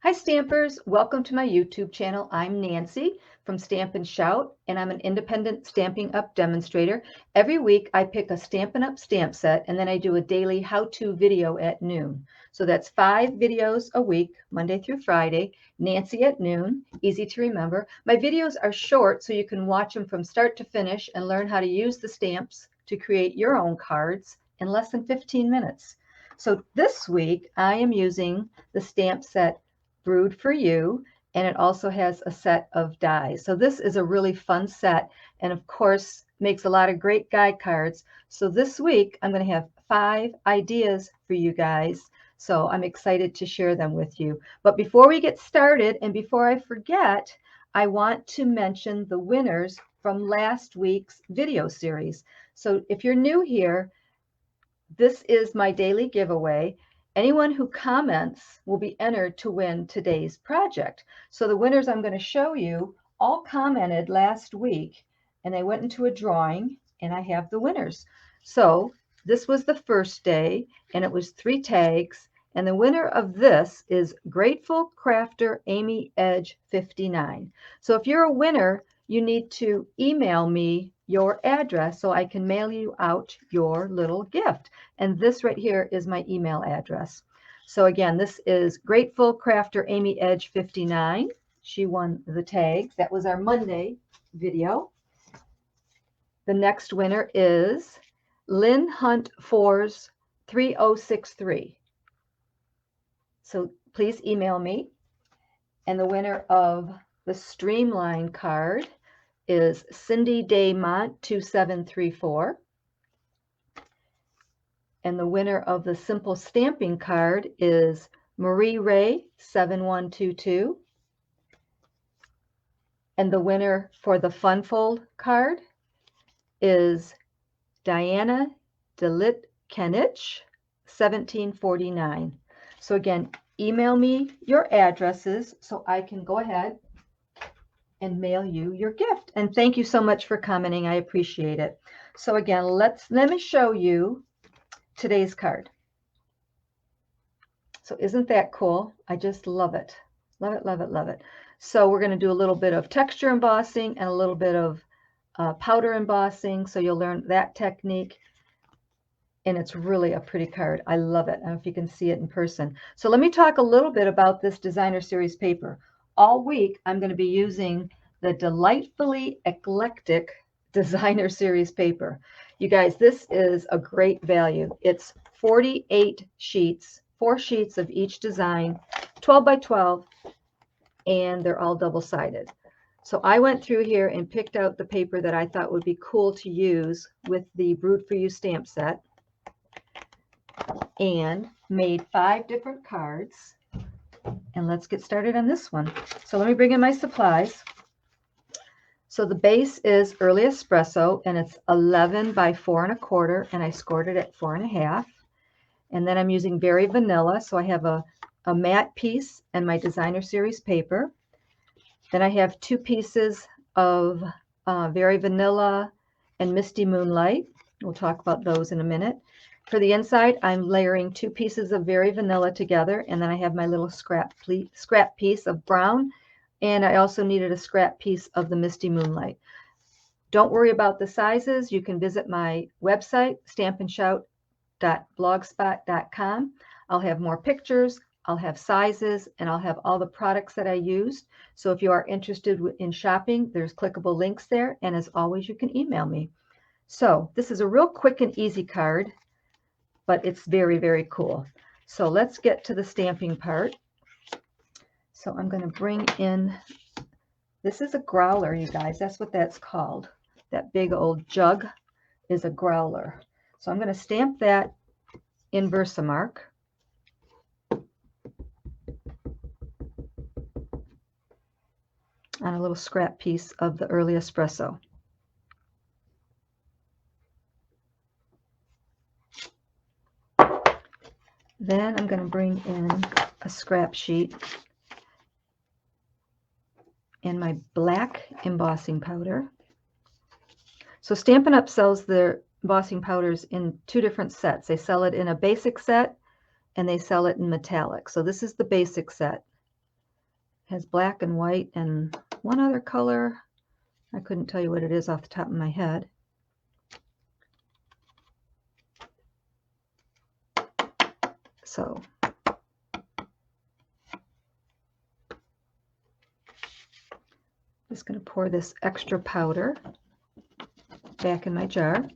Hi Stampers, welcome to my YouTube channel. I'm Nancy from Stamp and Shout, and I'm an independent Stampin' Up demonstrator. Every week I pick a Stampin' Up stamp set and then I do a daily how-to video at noon. So that's 5 videos a week, Monday through Friday, Nancy at noon, easy to remember. My videos are short so you can watch them from start to finish and learn how to use the stamps to create your own cards in less than 15 minutes. So this week I am using the stamp set Brewed for You, and it also has a set of dies. So this is a really fun set, and of course makes a lot of great guide cards. So this week I'm going to have 5 ideas for you guys. So I'm excited to share them with you. But before we get started and before I forget, I want to mention the winners from last week's video series. So if you're new here, this is my daily giveaway. Anyone who comments will be entered to win today's project. So the winners I'm going to show you all commented last week, and they went into a drawing, and I have the winners. So this was the first day, and it was 3 tags, and the winner of this is Grateful Crafter Amy Edge 59. So if you're a winner, you need to email me your address so I can mail you out your little gift. And this right here is my email address. So again, this is Grateful Crafter Amy Edge 59. She won the tags. That was our Monday video. The next winner is Lynn Hunt Fours 3063. So please email me. And the winner of the Streamline card is Cindy Daymont 2734. And the winner of the Simple Stamping card is Marie Ray 7122. And the winner for the Fun Fold card is Diana Delitkenich 1749. So again, email me your addresses so I can go ahead and mail you your gift. And thank you so much for commenting. I appreciate it. So again, let me show you today's card. So isn't that cool? I just love it. Love it, love it, love it. So we're going to do a little bit of texture embossing and a little bit of powder embossing. So you'll learn that technique. And it's really a pretty card. I love it. I don't know if you can see it in person. So let me talk a little bit about this designer series paper. All week, I'm going to be using the Delightfully Eclectic Designer Series paper. You guys, this is a great value. It's 48 sheets, 4 sheets of each design, 12 by 12, and they're all double-sided. So I went through here and picked out the paper that I thought would be cool to use with the Brewed for You stamp set and made 5 different cards. And let's get started on this one. So let me bring in my supplies. So the base is Early Espresso, and it's 11 by 4 1/4, and I scored it at 4 1/2. And then I'm using Very Vanilla, so I have a matte piece and my designer series paper. Then I have 2 pieces of Very Vanilla and Misty Moonlight. We'll talk about those in a minute. For the inside, I'm layering 2 pieces of Very Vanilla together, and then I have my little scrap piece of brown, and I also needed a scrap piece of the Misty Moonlight. Don't worry about the sizes. You can visit my website, stampandshout.blogspot.com. I'll have more pictures, I'll have sizes, and I'll have all the products that I used. So if you are interested in shopping, there's clickable links there, and as always, you can email me. So this is a real quick and easy card, but it's very, very cool. So let's get to the stamping part. So I'm going to bring in, this is a growler, you guys. That's what that's called. That big old jug is a growler. So I'm going to stamp that in Versamark. On a little scrap piece of the Early Espresso. Then I'm going to bring in a scrap sheet and my black embossing powder. So Stampin' Up sells their embossing powders in 2 different sets. They sell it in a basic set and they sell it in metallic. So this is the basic set. has black and white and one other color. I couldn't tell you what it is off the top of my head. So just going to pour this extra powder back in my jar.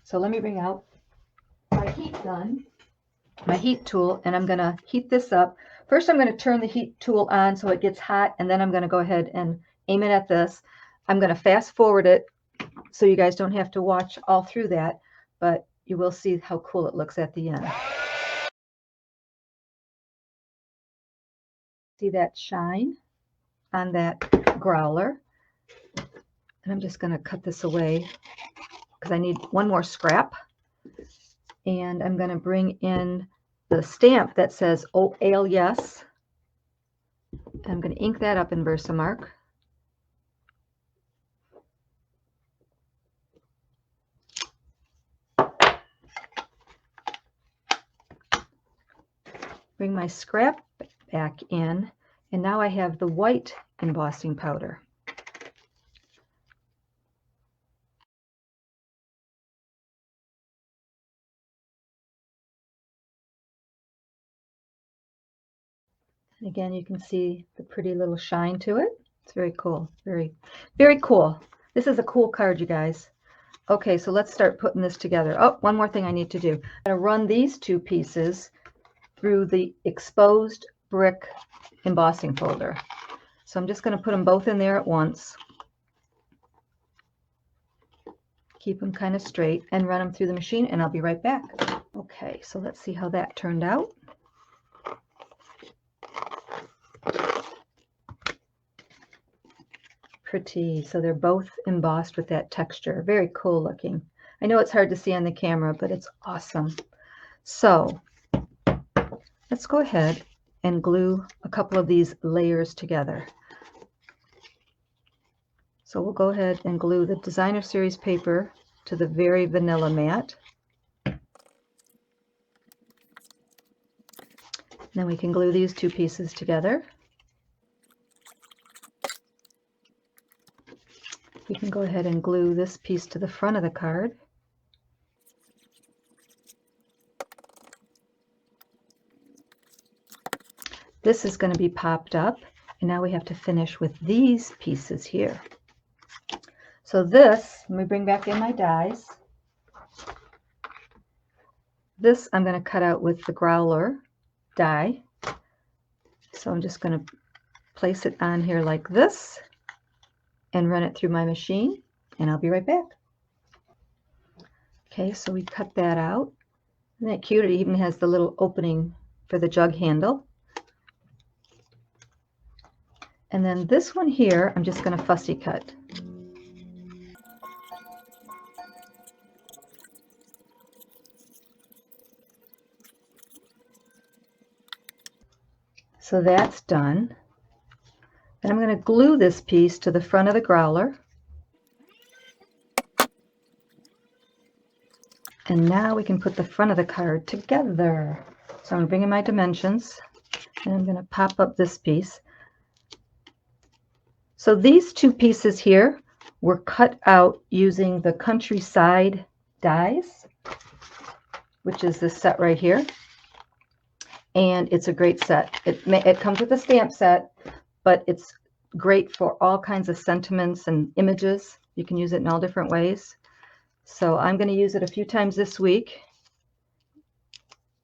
So let me bring out my heat gun, my heat tool, and I'm going to heat this up. First, I'm going to turn the heat tool on so it gets hot, and then I'm going to go ahead and aim it at this. I'm going to fast forward it so you guys don't have to watch all through that, but you will see how cool it looks at the end. See that shine on that growler? And I'm just going to cut this away because I need one more scrap. And I'm going to bring in the stamp that says "Oh Ale Yes." I'm going to ink that up in Versamark. Bring my scrap back in, and now I have the white embossing powder. And again, you can see the pretty little shine to it. It's very cool. Very, very cool. This is a cool card, you guys. Okay, so let's start putting this together. Oh, one more thing I need to do. I'm going to run these two pieces through the exposed brick embossing folder. So I'm just going to put them both in there at once. Keep them kind of straight and run them through the machine, and I'll be right back. Okay, so let's see how that turned out. Pretty. So they're both embossed with that texture. Very cool looking. I know it's hard to see on the camera, but it's awesome. So let's go ahead and glue a couple of these layers together. So we'll go ahead and glue the Designer Series paper to the very vanilla mat. Then we can glue these two pieces together. We can go ahead and glue this piece to the front of the card. This is going to be popped up, and now we have to finish with these pieces here. So this, let me bring back in my dies. This I'm going to cut out with the growler die. So I'm just going to place it on here like this and run it through my machine, and I'll be right back. Okay, so we cut that out. Isn't that cute? It even has the little opening for the jug handle. And then this one here, I'm just going to fussy cut. So that's done. And I'm going to glue this piece to the front of the growler. And now we can put the front of the card together. So I'm going to bring in my dimensions, and I'm going to pop up this piece. So these two pieces here were cut out using the Countryside dies, which is this set right here. And it's a great set. It comes with a stamp set, but it's great for all kinds of sentiments and images. You can use it in all different ways. So I'm going to use it a few times this week.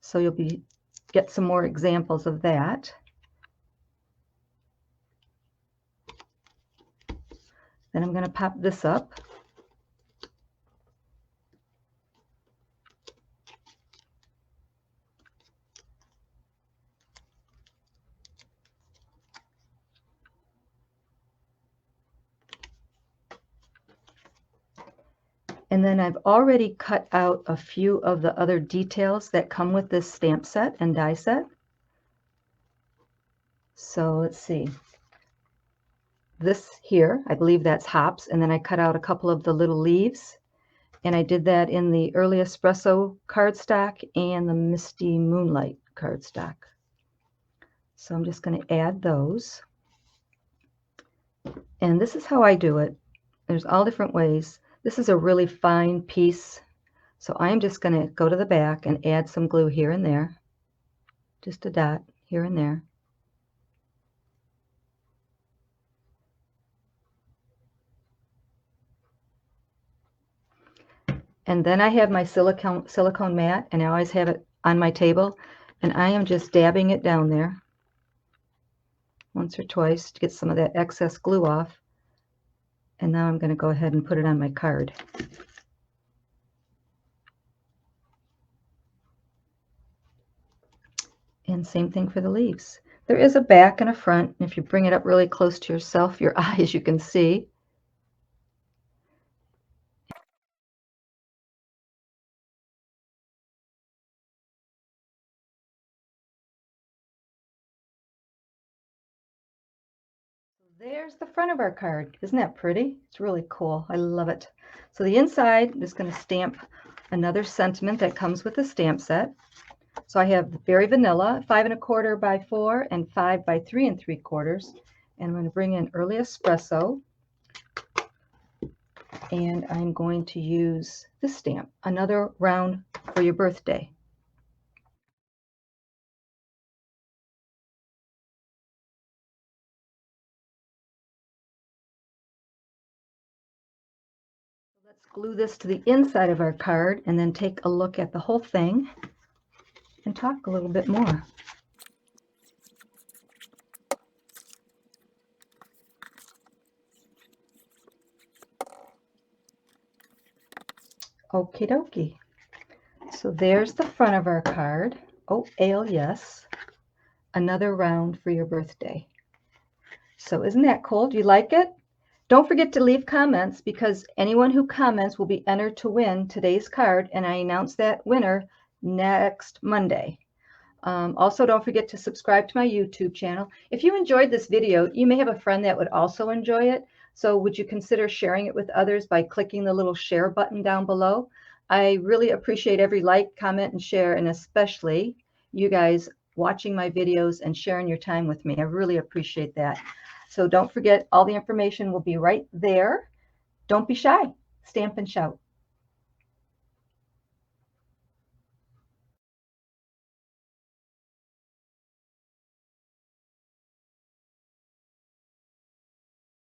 So you'll get some more examples of that. Then I'm going to pop this up. And then I've already cut out a few of the other details that come with this stamp set and die set. So let's see. This here, I believe that's hops, and then I cut out a couple of the little leaves, And I did that in the Early Espresso cardstock and the Misty Moonlight cardstock. So I'm just going to add those. And this is how I do it. There's all different ways. This is a really fine piece. So I'm just going to go to the back and add some glue here and there. Just a dot here and there. And then I have my silicone mat, and I always have it on my table, and I am just dabbing it down there once or twice to get some of that excess glue off. And now I'm going to go ahead and put it on my card. And same thing for the leaves. There is a back and a front, and if you bring it up really close to yourself, your eyes, you can see. There's the front of our card. Isn't that pretty? It's really cool. I love it. So the inside, I'm just going to stamp another sentiment that comes with the stamp set. So I have Berry Vanilla, 5 1/4 by 4 and 5 by 3 3/4. And I'm going to bring in Early Espresso. And I'm going to use this stamp, Another Round for Your Birthday. Let's glue this to the inside of our card and then take a look at the whole thing and talk a little bit more. Okie dokie. So there's the front of our card. Oh, ale, yes. Another round for your birthday. So isn't that cool? Do you like it? Don't forget to leave comments, because anyone who comments will be entered to win today's card, and I announce that winner next Monday. Also, don't forget to subscribe to my YouTube channel. If you enjoyed this video, you may have a friend that would also enjoy it. So would you consider sharing it with others by clicking the little share button down below? I really appreciate every like, comment, and share, and especially you guys watching my videos and sharing your time with me. I really appreciate that. So don't forget, all the information will be right there. Don't be shy. Stamp and shout.